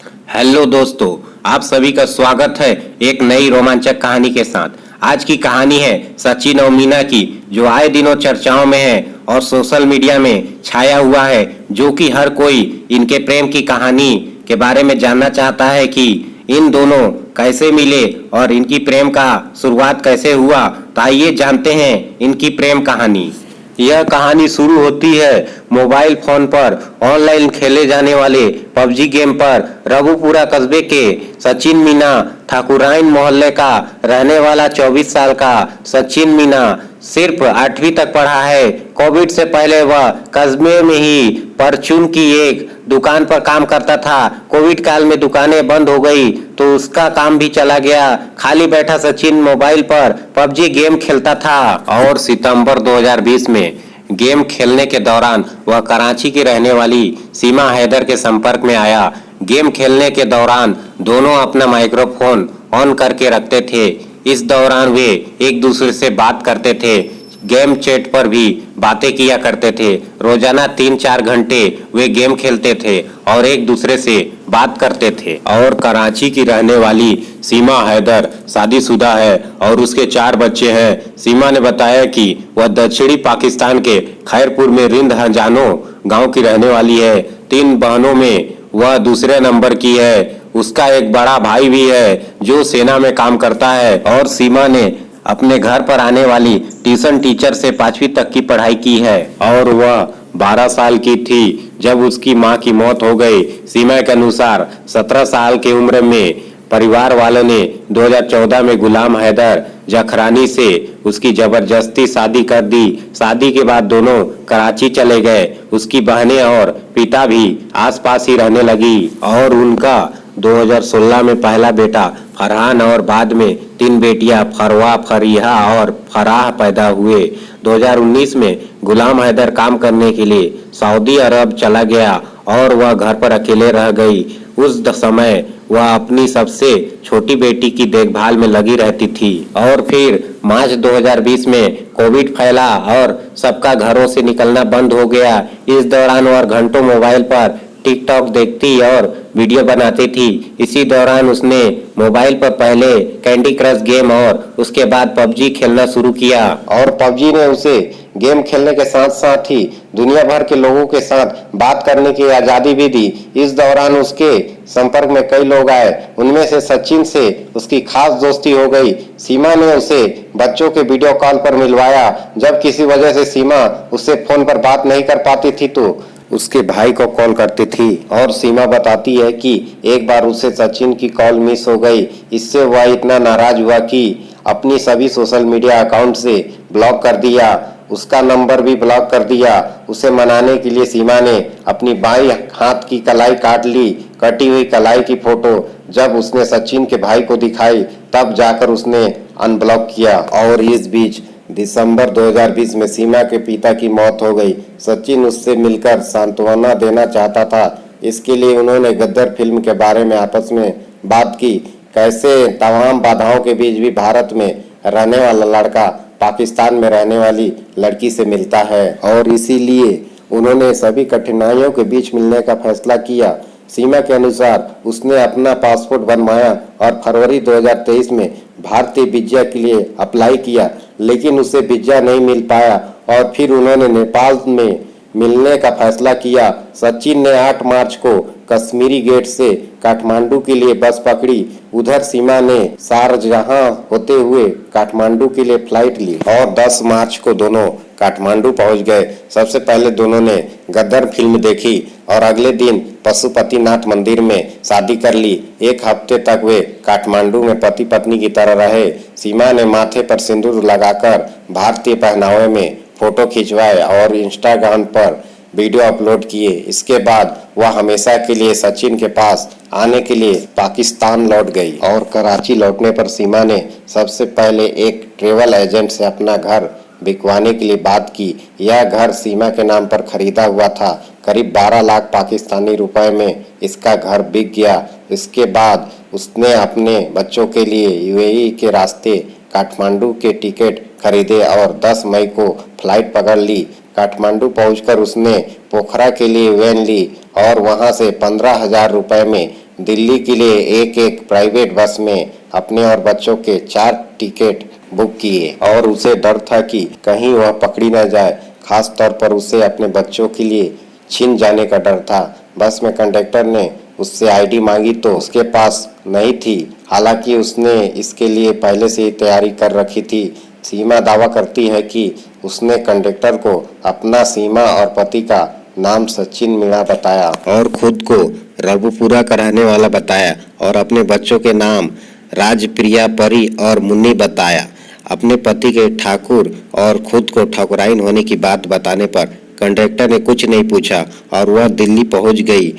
Hello दोस्तों, आप सभी का स्वागत है एक नई रोमांचक कहानी के साथ। आज की कहानी है सचिन और मीना की, जो आए दिनों चर्चाओं में है और सोशल मीडिया में छाया हुआ है, जो कि हर कोई इनके प्रेम की कहानी के बारे में जानना चाहता है कि इन दोनों कैसे मिले और इनकी प्रेम का शुरुआत कैसे हुआ। तो आइए जानते हैं इनकी प्रेम कहानी। यह कहानी शुरू होती है मोबाइल फोन पर ऑनलाइन खेले जाने वाले पबजी गेम पर। रघुपुरा कस्बे के सचिन मीना ठाकुराइन मोहल्ले का रहने वाला 24 साल का सचिन मीना सिर्फ 8वीं तक पढ़ा है। कोविड से पहले वह कस्बे में ही परचून की एक दुकान पर काम करता था। कोविड काल में दुकानें बंद हो गई तो उसका काम भी चला गया। खाली बैठा सचिन मोबाइल पर पबजी गेम खेलता था और सितंबर 2020 में गेम खेलने के दौरान वह कराची की रहने वाली सीमा हैदर के संपर्क में आया। गेम खेलने के दौरान दोनों अपना माइक्रोफोन ऑन करके रखते थे। इस दौरान वे एक दूसरे से बात करते थे, गेम चैट पर भी बातें किया करते थे। रोजाना 3-4 घंटे वे गेम खेलते थे और एक दूसरे से बात करते थे। और कराची की रहने वाली सीमा हैदर शादीशुदा है और उसके 4 बच्चे हैं। सीमा ने बताया कि वह दक्षिणी पाकिस्तान के खैरपुर में रिंद हजानो गांव की रहने वाली है। 3 बहनों में वह दूसरे नंबर की है। उसका एक बड़ा भाई भी है जो सेना में काम करता है। और सीमा ने अपने घर पर आने वाली ट्यूशन टीचर से 5वीं तक की पढ़ाई की है और वह 12 साल की थी जब उसकी मां की मौत हो गई। सीमा के अनुसार 17 साल की उम्र में परिवार वालों ने 2014 में गुलाम हैदर जखरानी से उसकी जबरदस्ती शादी कर दी। शादी के बाद दोनों कराची चले गए। उसकी बहनें और पिता भी आसपास ही रहने लगी और उनका 2016 में पहला बेटा फरहान और बाद में 3 बेटियां फरवा, फरीहा और फराह पैदा हुए। 2019 में गुलाम हैदर काम करने के लिए सऊदी अरब चला गया और वह घर पर अकेले रह गई। उस समय वह अपनी सबसे छोटी बेटी की देखभाल में लगी रहती थी। और फिर मार्च 2020 में कोविड फैला और सबका घरों से निकलना बंद हो गया। इस दौरान वह घंटों मोबाइल पर टिकटॉक देखती और वीडियो बनाती थी। इसी दौरान उसने मोबाइल पर पहले कैंडी क्रश गेम और उसके बाद पबजी खेलना शुरू किया। और पबजी ने उसे गेम खेलने के साथ साथ ही दुनिया भर के लोगों के साथ बात करने की आज़ादी भी दी। इस दौरान उसके संपर्क में कई लोग आए, उनमें से सचिन से उसकी खास दोस्ती हो गई। सीमा ने उसे बच्चों के वीडियो कॉल पर मिलवाया। जब किसी वजह से सीमा उससे फोन पर बात नहीं कर पाती थी तो उसके भाई को कॉल करती थी। और सीमा बताती है कि एक बार उसे सचिन की कॉल मिस हो गई। इससे वह इतना नाराज हुआ कि अपनी सभी सोशल मीडिया अकाउंट से ब्लॉक कर दिया, उसका नंबर भी ब्लॉक कर दिया। उसे मनाने के लिए सीमा ने अपनी बाईं हाथ की कलाई काट ली। कटी हुई कलाई की फोटो जब उसने सचिन के भाई को दिखाई तब जाकर उसने अनब्लॉक किया। और इस बीच दिसंबर 2020 में सीमा के पिता की मौत हो गई। सचिन उससे मिलकर सांत्वना देना चाहता था। इसके लिए उन्होंने गद्दर फिल्म के बारे में आपस में बात की। कैसे तमाम बाधाओं के बीच भी भारत में रहने वाला लड़का पाकिस्तान में रहने वाली लड़की से मिलता है और इसीलिए उन्होंने सभी कठिनाइयों के बीच मिलने का फैसला किया। सीमा के अनुसार उसने अपना पासपोर्ट बनवाया और फरवरी 2023 में भारतीय वीजा के लिए अप्लाई किया, लेकिन उसे वीजा नहीं मिल पाया और फिर उन्होंने नेपाल में मिलने का फैसला किया। सचिन ने 8 मार्च को कश्मीरी गेट से काठमांडू के लिए बस पकड़ी। उधर सीमा ने शारजहां होते हुए काठमांडू के लिए फ्लाइट ली और 10 मार्च को दोनों काठमांडू पहुंच गए। सबसे पहले दोनों ने गद्दर फिल्म देखी और अगले दिन पशुपतिनाथ मंदिर में शादी कर ली। 1 हफ्ते तक वे काठमांडू में पति पत्नी की तरह रहे। सीमा ने माथे पर सिंदूर लगाकर भारतीय पहनावे में फोटो खिंचवाए और इंस्टाग्राम पर वीडियो अपलोड किए। इसके बाद वह हमेशा के लिए सचिन के पास आने के लिए पाकिस्तान लौट गई। और कराची लौटने पर सीमा ने सबसे पहले एक ट्रेवल एजेंट से अपना घर बिकवाने के लिए बात की। यह घर सीमा के नाम पर खरीदा हुआ था। करीब 12 लाख पाकिस्तानी रुपए में इसका घर बिक गया। इसके बाद उसने अपने बच्चों के लिए यूएई के रास्ते काठमांडू के टिकट खरीदे और 10 मई को फ्लाइट पकड़ ली। काठमांडू पहुंचकर उसने पोखरा के लिए वैन ली और वहां से 15,000 रुपए में दिल्ली के लिए एक एक प्राइवेट बस में अपने और बच्चों के 4 टिकट बुक किए और उसे डर था कि कहीं वह पकड़ी न जाए। खास तौर पर उसे अपने बच्चों के लिए छिन जाने का डर था। बस में कंडक्टर ने उससे आईडी मांगी तो उसके पास नहीं थी। हालांकि उसने इसके लिए पहले से ही तैयारी कर रखी थी। सीमा दावा करती है कि उसने कंडक्टर को अपना सीमा और पति का नाम सचिन मीणा बताया और खुद को रघुपुरा का रहने वाला बताया और अपने बच्चों के नाम राजप्रिया, परी और मुन्नी बताया। अपने पति के ठाकुर और खुद को ठाकुराइन होने की बात बताने पर कंडक्टर ने कुछ नहीं पूछा और वह दिल्ली पहुंच गई।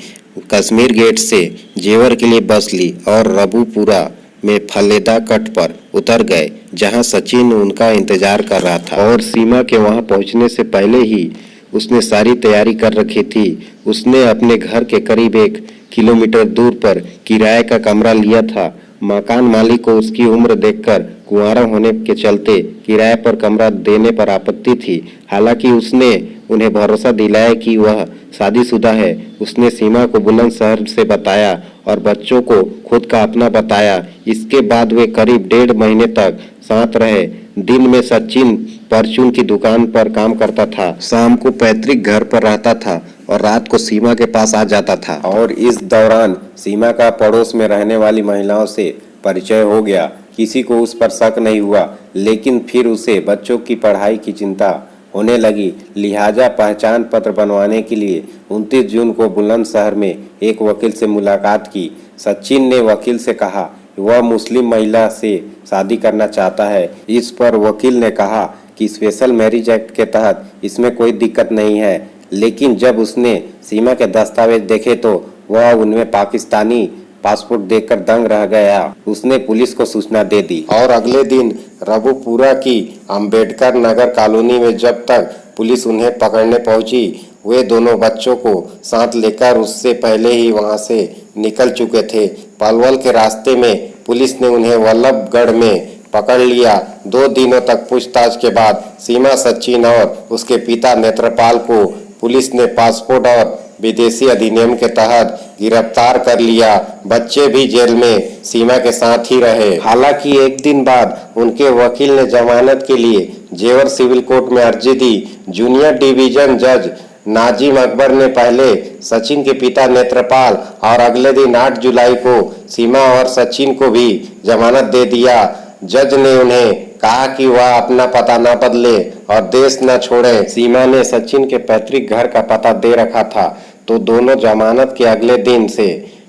कश्मीर गेट से जेवर के लिए बस ली और रघुपुरा में फलेदा कट पर उतर गए, जहां सचिन उनका इंतजार कर रहा था। और सीमा के वहां पहुंचने से पहले ही उसने सारी तैयारी कर रखी थी। उसने अपने घर के करीब 1 किलोमीटर दूर पर किराए का कमरा लिया था। मकान मालिक को उसकी उम्र देखकर कुंवारा होने के चलते किराए पर कमरा देने पर आपत्ति थी। हालांकि उसने उन्हें भरोसा दिलाया कि वह शादीशुदा है। उसने सीमा को बुलंदशहर से बताया और बच्चों को खुद का अपना बताया। इसके बाद वे करीब 1.5 महीने तक साथ रहे। दिन में सचिन परचून की दुकान पर काम करता था, शाम को पैतृक घर पर रहता था और रात को सीमा के पास आ जाता था। और इस दौरान सीमा का पड़ोस में रहने वाली महिलाओं से परिचय हो गया। किसी को उस पर शक नहीं हुआ, लेकिन फिर उसे बच्चों की पढ़ाई की चिंता होने लगी। लिहाजा पहचान पत्र बनवाने के लिए 29 जून को बुलंदशहर में एक वकील से मुलाकात की। सचिन ने वकील से कहा वह मुस्लिम महिला से शादी करना चाहता है। इस पर वकील ने कहा कि स्पेशल मैरिज एक्ट के तहत इसमें कोई दिक्कत नहीं है। लेकिन जब उसने सीमा के दस्तावेज देखे तो वह उनमें पाकिस्तानी पासपोर्ट देखकर दंग रह गया। उसने पुलिस को सूचना दे दी और अगले दिन रघुपुरा की अंबेडकर नगर कॉलोनी में जब तक पुलिस उन्हें पकड़ने पहुंची, वे दोनों बच्चों को साथ लेकर उससे पहले ही वहां से निकल चुके थे। पलवल के रास्ते में पुलिस ने उन्हें वल्लभगढ़ में पकड़ लिया। 2 दिनों तक पूछताछ के बाद सीमा, सचिन और उसके पिता नेत्रपाल को पुलिस ने पासपोर्ट और विदेशी अधिनियम के तहत गिरफ्तार कर लिया। बच्चे भी जेल में सीमा के साथ ही रहे। हालांकि एक दिन बाद उनके वकील ने जमानत के लिए जेवर सिविल कोर्ट में अर्जी दी। जूनियर डिवीजन जज नाजिम अकबर ने पहले सचिन के पिता नेत्रपाल और अगले दिन 8 जुलाई को सीमा और सचिन को भी जमानत दे दिया। जज ने उन्हें कहा कि वह अपना पता न बदले और देश न छोड़े। सीमा ने सचिन के पैतृक घर का पता दे रखा था, तो दोनों जमानत के अगले दिन से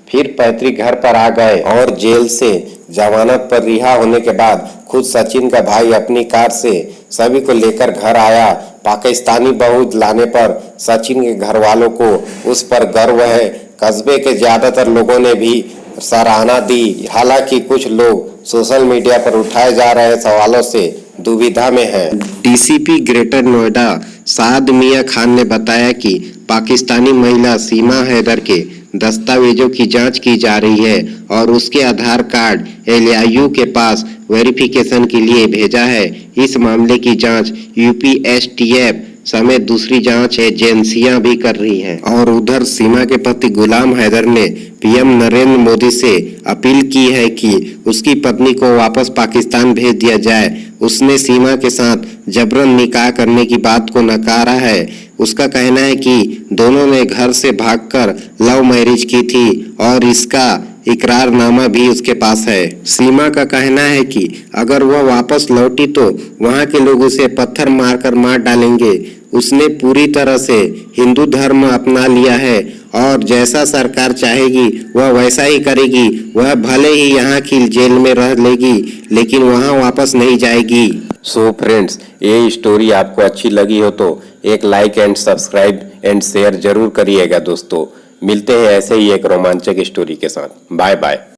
फिर पैतृक घर पर आ गए और जेल से जमानत पर रिहा होने के बाद खुद सचिन का भाई अपनी कार से सभी को लेकर घर आया। पाकिस्तानी बहू लाने पर सचिन के घर वालों को उस पर गर्व है। कस्बे के ज्यादातर लोगों ने भी सराहना दी। हालांकि कुछ लोग सोशल मीडिया पर उठाए जा रहे सवालों से दुविधा में हैं। डीसीपी ग्रेटर नोएडा साद मियां खान ने बताया कि पाकिस्तानी महिला सीमा हैदर के दस्तावेजों की जांच की जा रही है और उसके आधार कार्ड LIU के पास वेरिफिकेशन के लिए भेजा है। इस मामले की जांच यूपी STF समेत दूसरी जांच एजेंसियां भी कर रही हैं। और उधर सीमा के पति गुलाम हैदर ने PM नरेंद्र मोदी से अपील की है कि उसकी पत्नी को वापस पाकिस्तान भेज दिया जाए। उसने सीमा के साथ जबरन निकाह करने की बात को नकारा है। उसका कहना है कि दोनों ने घर से भागकर लव मैरिज की थी और इसका इकरारनामा भी उसके पास है। सीमा का कहना है कि अगर वह वापस लौटी तो वहां के लोग उसे पत्थर मारकर मार डालेंगे। उसने पूरी तरह से हिंदू धर्म अपना लिया है और जैसा सरकार चाहेगी वह वैसा ही करेगी। वह भले ही यहाँ की जेल में रह लेगी, लेकिन वहाँ वापस नहीं जाएगी। सो फ्रेंड्स, ये स्टोरी आपको अच्छी लगी हो तो एक like and subscribe and share जरूर करिएगा दोस्तों। मिलते हैं ऐसे ही एक रोमांचक स्टोरी के साथ। Bye bye.